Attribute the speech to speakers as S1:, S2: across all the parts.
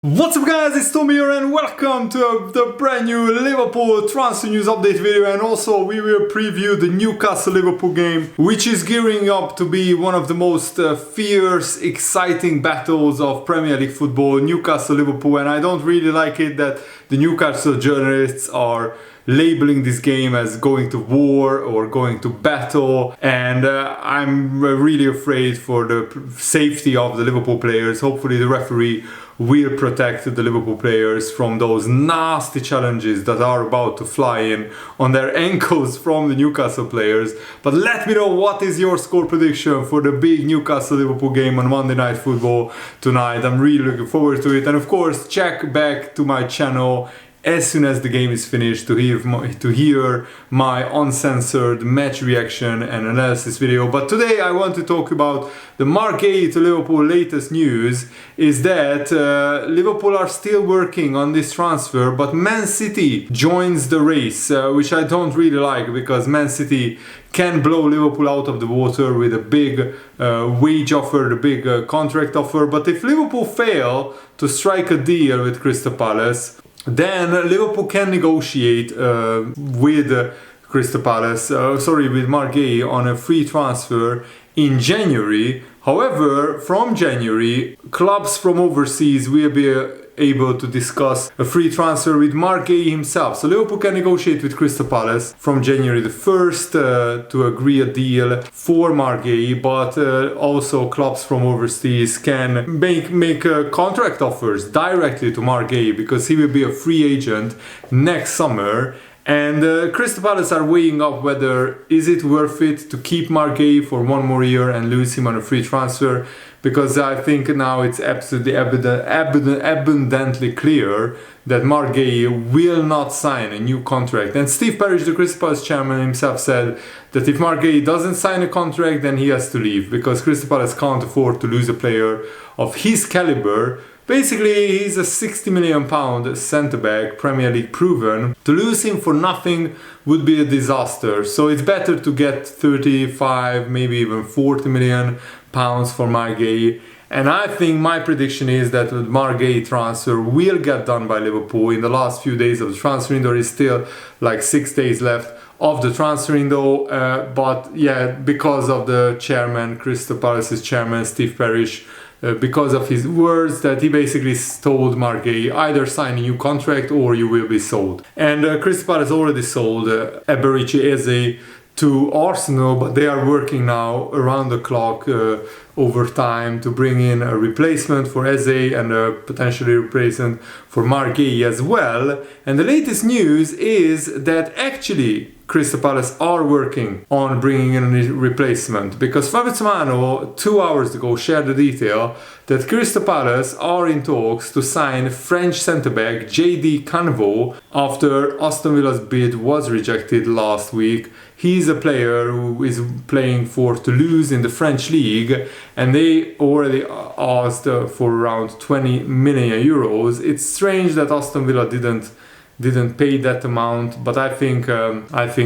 S1: What's up guys, it's Tommy here and welcome to the brand new Liverpool transfer news update video, and also we will preview the Newcastle Liverpool game, which is gearing up to be one of the most fierce, exciting battles of Premier League football, Newcastle Liverpool. And I don't really like it that the Newcastle journalists are labeling this game as going to war or going to battle, and I'm really afraid for the safety of the Liverpool players. Hopefully the referee will protect the Liverpool players from those nasty challenges that are about to fly in on their ankles from the Newcastle players. But let me know, what is your score prediction for the big Newcastle Liverpool game on Monday Night Football tonight? I'm really looking forward to it. And of course, check back to my channel as soon as the game is finished to hear my uncensored match reaction and analysis video. But today I want to talk about the Marc Guehi to Liverpool latest news is that Liverpool are still working on this transfer, but Man City joins the race, which I don't really like, because Man City can blow Liverpool out of the water with a big wage offer, the big contract offer. But if Liverpool fail to strike a deal with Crystal Palace, then Liverpool can negotiate with Crystal Palace, with Marc Guehi on a free transfer in January. However, from January, clubs from overseas will be able to discuss a free transfer with Marc Guehi himself. So Liverpool can negotiate with Crystal Palace from January the 1st to agree a deal for Marc Guehi, but also clubs from overseas can make contract offers directly to Marc Guehi, because he will be a free agent next summer. And Crystal Palace are weighing up whether is it worth it to keep Marc Guehi for one more year and lose him on a free transfer, because I think now it's absolutely abundantly clear that Marc Guehi will not sign a new contract. And Steve Parish, the Crystal Palace chairman himself, said that if Marc Guehi doesn't sign a contract, then he has to leave, because Crystal Palace can't afford to lose a player of his caliber. Basically, he's a £60 million centre-back, Premier League proven. To lose him for nothing would be a disaster. So it's better to get 35, maybe even 40 million pounds for Marc Guehi. And I think my prediction is that the Marc Guehi transfer will get done by Liverpool in the last few days of the transfer window. There is still like 6 days left of the transfer window. But yeah, because of the chairman, Crystal Palace's chairman, Steve Parish, because of his words, that he basically told Marc Guehi, either sign a new contract or you will be sold. And Crystal Palace already sold Eberechi Eze to Arsenal, but they are working now around the clock over time to bring in a replacement for Eze and a potentially replacement for Marc Guehi as well. And the latest news is that actually Crystal Palace are working on bringing in a replacement, because Fabrizio Romano 2 hours ago shared the detail that Crystal Palace are in talks to sign French centre-back JD Canvo after Aston Villa's bid was rejected last week. He's a player who is playing for Toulouse in the French league, and they already asked for around 20 million euros. It's strange that Aston Villa didn't pay that amount, but I think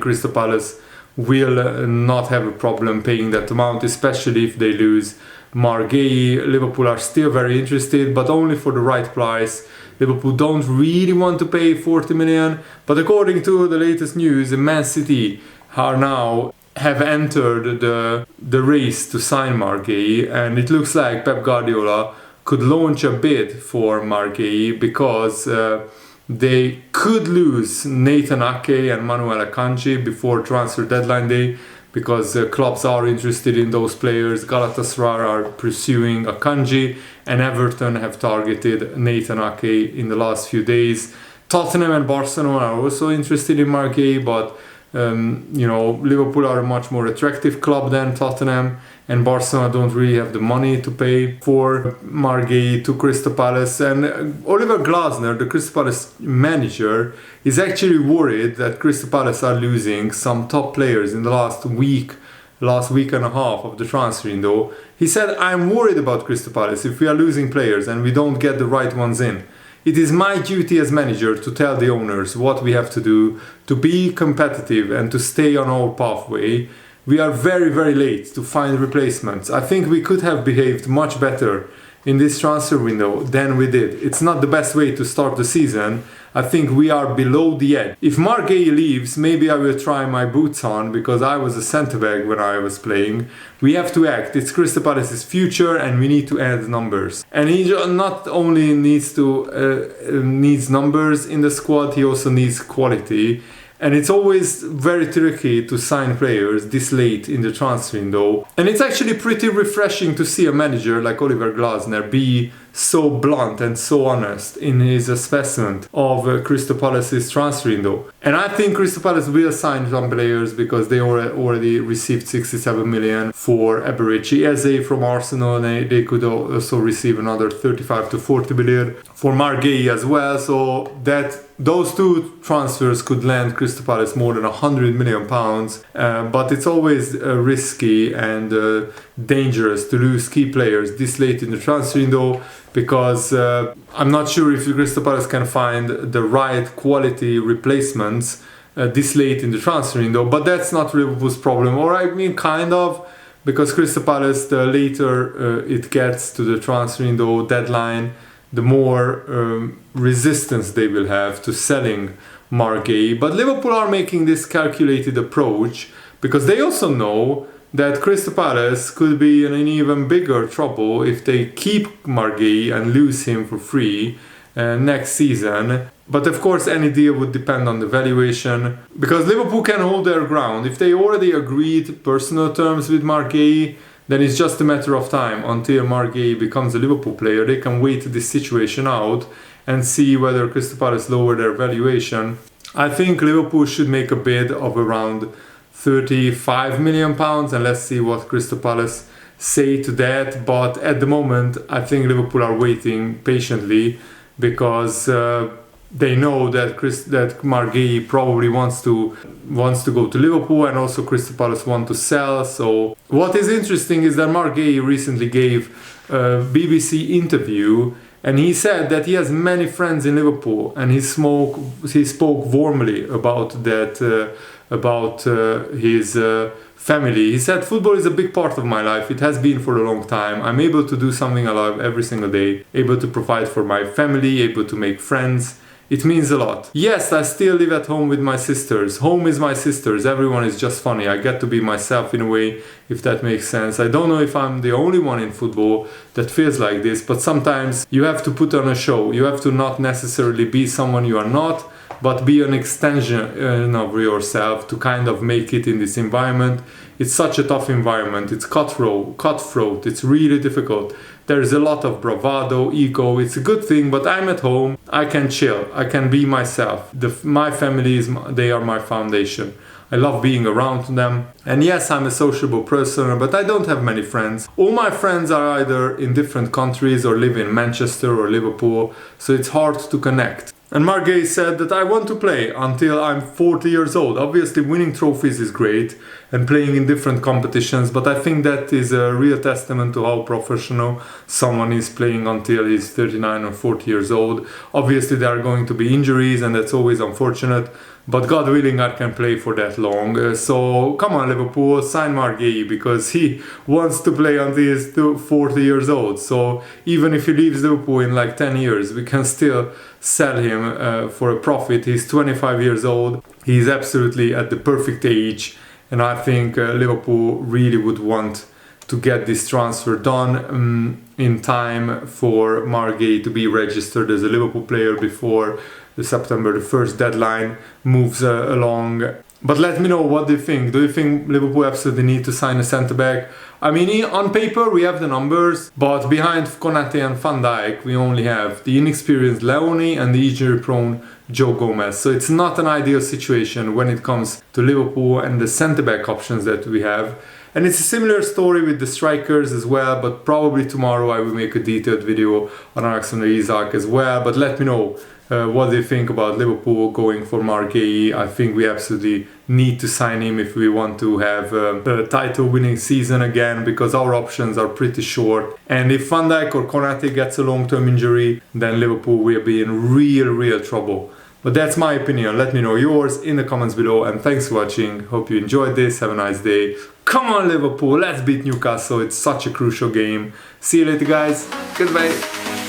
S1: Crystal Palace will not have a problem paying that amount, especially if they lose Marc Guehi. Liverpool are still very interested, but only for the right price. Liverpool don't really want to pay 40 million, but according to the latest news, Man City have entered the race to sign Marc Guehi, and it looks like Pep Guardiola could launch a bid for Marc Guehi, because they could lose Nathan Ake and Manuel Akanji before transfer deadline day, because clubs are interested in those players. Galatasaray are pursuing Akanji, and Everton have targeted Nathan Ake in the last few days. Tottenham and Barcelona are also interested in Marc Guehi, but Liverpool are a much more attractive club than Tottenham, and Barcelona don't really have the money to pay for Marc Guehi to Crystal Palace. And Oliver Glasner, the Crystal Palace manager, is actually worried that Crystal Palace are losing some top players in the last week and a half of the transfer window. He said, "I'm worried about Crystal Palace if we are losing players and we don't get the right ones in. It is my duty as manager to tell the owners what we have to do to be competitive and to stay on our pathway. We are very, very late to find replacements. I think we could have behaved much better in this transfer window than we did. It's not the best way to start the season. I think we are below the edge. If Marc Guehi leaves, maybe I will try my boots on, because I was a centre-back when I was playing. We have to act. It's Crystal Palace's future and we need to add numbers. And he not only needs numbers in the squad, he also needs quality. And it's always very tricky to sign players this late in the transfer window. And it's actually pretty refreshing to see a manager like Oliver Glasner be so blunt and so honest in his assessment of Crystal Palace's transfer window. And I think Crystal Palace will sign some players, because they already received 67 million for Eberechi Eze from Arsenal, and they could also receive another 35 to 40 million for Marc Guehi as well. So that those two transfers could land Crystal Palace more than £100 million. But it's always risky and dangerous to lose key players this late in the transfer window, because I'm not sure if Crystal Palace can find the right quality replacements this late in the transfer window. But that's not Liverpool's problem, or I mean kind of, because Crystal Palace, the later it gets to the transfer window deadline, the more resistance they will have to selling Marc Guehi. But Liverpool are making this calculated approach, because they also know that Crystal Palace could be in an even bigger trouble if they keep Marc Guehi and lose him for free next season. But of course any deal would depend on the valuation, because Liverpool can hold their ground. If they already agreed personal terms with Marc Guehi, then it's just a matter of time until Marc Guehi becomes a Liverpool player. They can wait this situation out and see whether Crystal Palace lower their valuation. I think Liverpool should make a bid of around £35 million, and let's see what Crystal Palace say to that. But at the moment, I think Liverpool are waiting patiently, because they know that Marc Guehi probably wants to go to Liverpool, and also Crystal Palace want to sell. So what is interesting is that Marc Guehi recently gave a BBC interview, and he said that he has many friends in Liverpool, and he spoke warmly about that, about his family. He said, "Football is a big part of my life. It has been for a long time. I'm able to do something I love every single day, able to provide for my family, able to make friends. It means a lot. Yes, I still live at home with my sisters. Home is my sisters. Everyone is just funny. I get to be myself in a way, if that makes sense. I don't know if I'm the only one in football that feels like this, but sometimes you have to put on a show. You have to not necessarily be someone you are not, but be an extension of yourself to kind of make it in this environment. It's such a tough environment. It's cutthroat. It's really difficult. There's a lot of bravado, ego. It's a good thing, but I'm at home. I can chill. I can be myself. My family they are my foundation. I love being around them. And yes, I'm a sociable person, but I don't have many friends. All my friends are either in different countries or live in Manchester or Liverpool, so it's hard to connect." And Marc Guehi said that I want to play until I'm 40 years old. Obviously, winning trophies is great and playing in different competitions, but I think that is a real testament to how professional someone is playing until he's 39 or 40 years old. Obviously, there are going to be injuries, and that's always unfortunate, but God willing, I can play for that long. So come on, Liverpool, sign Marc Guehi, because he wants to play until he's 40 years old. So even if he leaves Liverpool in like 10 years, we can still sell him for a profit. He's 25 years old. He's absolutely at the perfect age. And I think Liverpool really would want to get this transfer done in time for Marc Guehi to be registered as a Liverpool player before the September the 1st deadline moves along. But let me know, what do you think? Do you think Liverpool absolutely need to sign a centre-back? I mean, on paper we have the numbers, but behind Konate and Van Dijk we only have the inexperienced Leone and the injury-prone Joe Gomez. So it's not an ideal situation when it comes to Liverpool and the centre-back options that we have. And it's a similar story with the strikers as well, but probably tomorrow I will make a detailed video on Alexander Isak as well. But let me know, what do you think about Liverpool going for Marc Guehi? I think we absolutely need to sign him if we want to have a title-winning season again, because our options are pretty short. And if Van Dijk or Konate gets a long-term injury, then Liverpool will be in real trouble. But that's my opinion. Let me know yours in the comments below, and thanks for watching. Hope you enjoyed this. Have a nice day. Come on, Liverpool, let's beat Newcastle. It's such a crucial game. See you later, guys. Goodbye.